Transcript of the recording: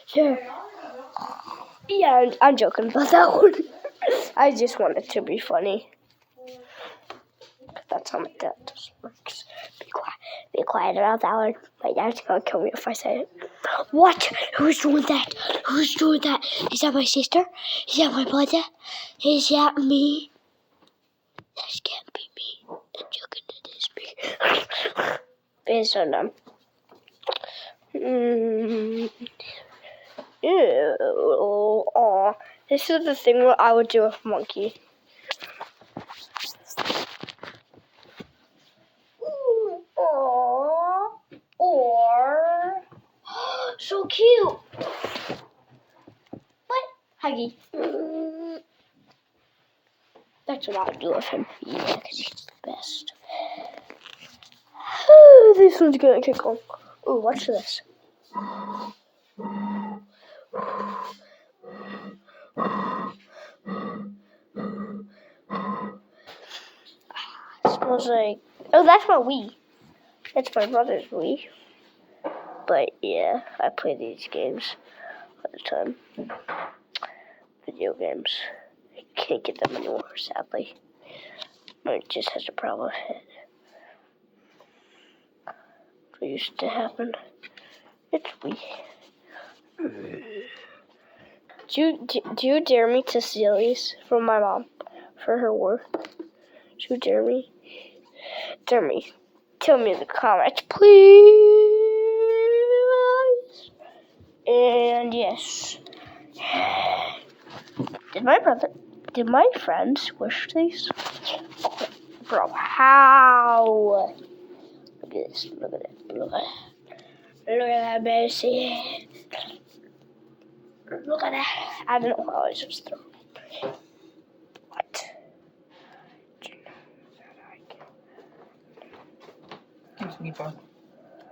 Sure. Yeah, I'm joking about that one. I just want it to be funny. That's how my dad just works. Be quiet about that one. My dad's gonna kill me if I say it. What? Who's doing that? Who's doing that? Is that my sister? Is that my brother? Is that me? That can't be me. I'm joking, it is me. Based on them. Ew. Aw. This is the thing what I would do with a monkey. Aww. Or so cute. What? Huggy. That's what I would do with him. Yeah, because he's the best. This one's gonna kick on. Ooh, watch this. Smells like. Oh, that's my Wii. That's my brother's Wii. But yeah, I play these games all the time. Video games. I can't get them anymore, sadly. It just has a problem with it. What used to happen? It's Wii. Do you dare me to steal these from my mom for her work? Do you dare me? Dare me. Tell me in the comments, please. And yes. Did my friends wish these? Oh, bro, how? Look at this. Look at it. Look at it. Look at that, Bessie. Look at that. I don't know how I just throw. What? Excuse me, bud.